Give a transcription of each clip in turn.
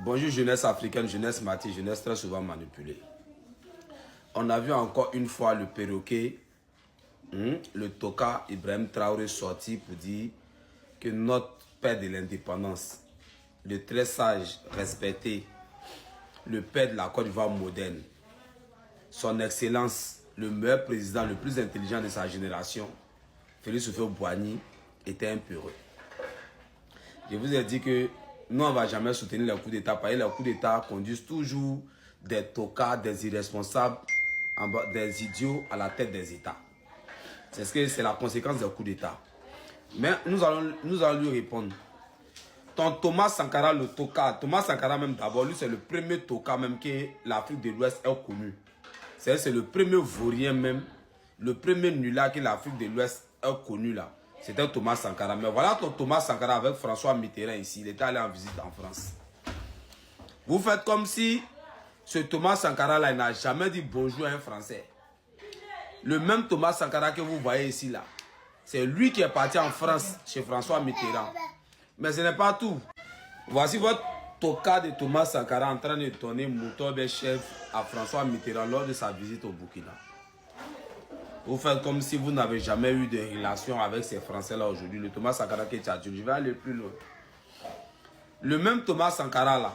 Bonjour jeunesse africaine, jeunesse matie, jeunesse très souvent manipulée. On a vu encore une fois le perroquet, le Toka Ibrahim Traoré sorti pour dire que notre père de l'indépendance, le très sage, respecté, le père de la Côte d'Ivoire moderne, son excellence, le meilleur président, le plus intelligent de sa génération, Félix Houphouët-Boigny, était un peureux. Je vous ai dit que nous, on ne va jamais soutenir les coups d'État parce que les coups d'État conduisent toujours des tocards, des irresponsables, des idiots à la tête des États. C'est la conséquence des coups d'État. Mais nous allons lui répondre. Ton Thomas Sankara, le tocard, Thomas Sankara même d'abord, lui c'est le premier tocard même que l'Afrique de l'Ouest a connu. C'est le premier vaurien même, le premier nulard que l'Afrique de l'Ouest a connu là. C'était Thomas Sankara. Mais voilà ton Thomas Sankara avec François Mitterrand ici. Il était allé en visite en France. Vous faites comme si ce Thomas Sankara là, il n'a jamais dit bonjour à un Français. Le même Thomas Sankara que vous voyez ici là, c'est lui qui est parti en France chez François Mitterrand. Mais ce n'est pas tout. Voici votre toka de Thomas Sankara en train de donner mouton chef à François Mitterrand lors de sa visite au Burkina. Vous faites comme si vous n'avez jamais eu de relation avec ces Français-là aujourd'hui. Le Thomas Sankara qui est tchadjoun. Je vais aller plus loin. Le même Thomas Sankara là,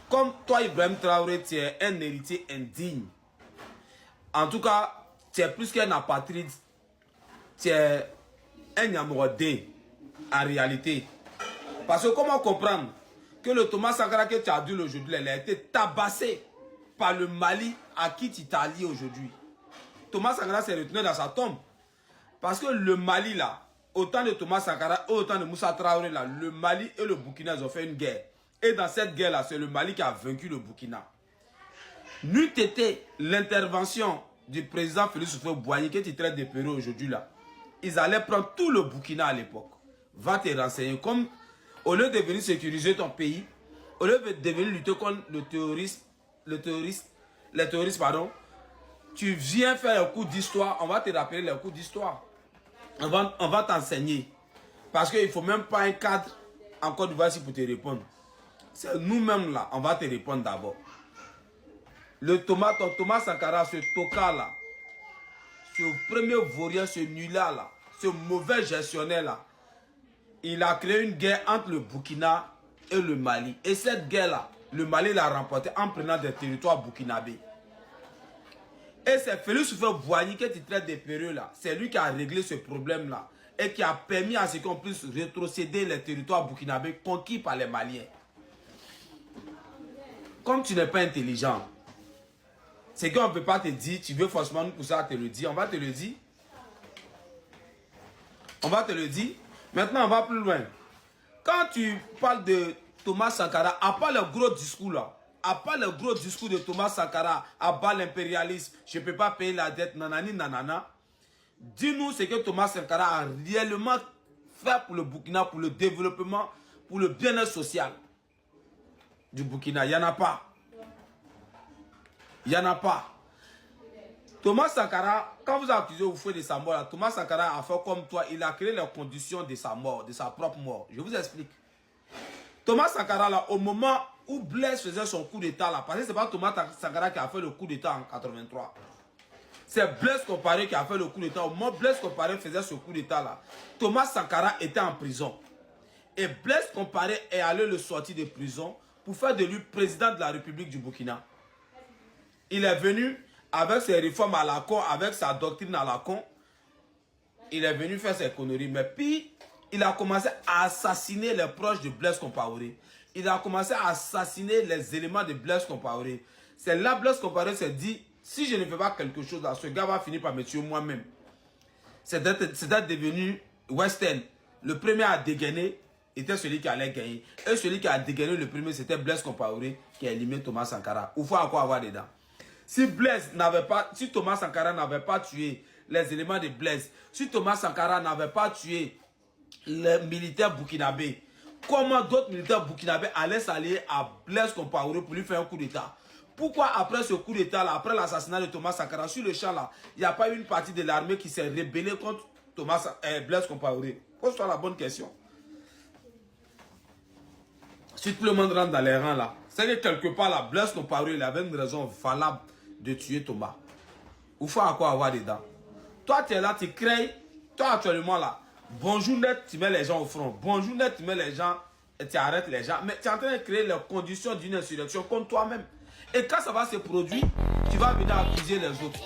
comme toi Ibrahim Traoré, tu es un héritier indigne. En tout cas, tu es plus qu'un apatride. Tu es un Yamorodé en réalité. Parce que comment comprendre que le Thomas Sankara que tu as dit aujourd'hui, il a été tabassé par le Mali à qui tu t'as lié aujourd'hui. Thomas Sankara s'est retenu dans sa tombe. Parce que le Mali là, autant de Thomas Sankara, autant de Moussa Traoré là, le Mali et le Burkina ils ont fait une guerre. Et dans cette guerre là, c'est le Mali qui a vaincu le Burkina. N'eût été l'intervention du président Félix Houphouët-Boigny que tu traites de Pérou aujourd'hui là, ils allaient prendre tout le Burkina à l'époque. Va te renseigner. Comme au lieu de venir sécuriser ton pays, au lieu de venir lutter contre les terroristes, pardon, tu viens faire un cours d'histoire, on va te rappeler les cours d'histoire. On va t'enseigner. Parce qu'il ne faut même pas un cadre en Côte d'Ivoire pour te répondre. C'est nous-mêmes là, on va te répondre d'abord. Ton Thomas Sankara, ce toka là, ce premier vaurien, ce nulard là, ce mauvais gestionnaire là, il a créé une guerre entre le Burkina et le Mali. Et cette guerre là, le Mali l'a remportée en prenant des territoires burkinabés. Et c'est Félix Houphouët-Boigny que tu traites des périodes là. C'est lui qui a réglé ce problème là. Et qui a permis à ce qu'on puisse rétrocéder les territoires burkinabés conquis par les Maliens. Comme tu n'es pas intelligent, c'est qu'on ne peut pas te dire, tu veux forcément nous pousser à te le dire. On va te le dire. On va te le dire. Maintenant, on va plus loin. Quand tu parles de Thomas Sankara, à part le gros discours là, à part le gros discours de Thomas Sankara, à bas l'impérialisme, je ne peux pas payer la dette, nanani, nanana. Dis-nous ce que Thomas Sankara a réellement fait pour le Burkina, pour le développement, pour le bien-être social du Burkina. Il n'y en a pas. Il n'y en a pas. Thomas Sankara, quand vous accusez au feu de sa mort, là, Thomas Sankara a fait comme toi, il a créé les conditions de sa mort, de sa propre mort. Je vous explique. Thomas Sankara, là, au moment où Blaise faisait son coup d'état, là, parce que ce n'est pas Thomas Sankara qui a fait le coup d'état en 83. C'est Blaise Compaoré qui a fait le coup d'état. Au moment où Blaise Compaoré faisait ce coup d'état, là, Thomas Sankara était en prison. Et Blaise Compaoré est allé le sortir de prison pour faire de lui président de la République du Burkina. Il est venu avec ses réformes à la con, avec sa doctrine à la con. Il est venu faire ses conneries. Mais puis, il a commencé à assassiner les proches de Blaise Compaoré. Il a commencé à assassiner les éléments de Blaise Compaoré. C'est là Blaise Compaoré s'est dit, si je ne fais pas quelque chose là, ce gars va finir par me tuer moi-même. C'est d'être devenu Western. Le premier à dégainer était celui qui allait gagner. Et celui qui a dégainé le premier, c'était Blaise Compaoré qui a éliminé Thomas Sankara. Il faut encore avoir dedans. Si Thomas Sankara n'avait pas tué les éléments de Blaise, si Thomas Sankara n'avait pas tué les militaires burkinabés, comment d'autres militaires burkinabés allaient s'allier à Blaise Compaoré pour lui faire un coup d'état? Pourquoi après ce coup d'état là, après l'assassinat de Thomas Sankara, sur le champ là, il n'y a pas eu une partie de l'armée qui s'est rébellée contre Blaise Compaoré? Pose-toi la bonne question. Si tout le monde rentre dans les rangs là, c'est que quelque part là, Blaise Compaoré, il avait une raison valable de tuer Thomas. Il faut encore avoir dedans. Toi, tu es là, tu crées. Toi, actuellement là, bonjour net, tu mets les gens au front. Bonjour net, tu mets les gens et tu arrêtes les gens. Mais tu es en train de créer les conditions d'une insurrection contre toi-même. Et quand ça va se produire, tu vas venir accuser les autres.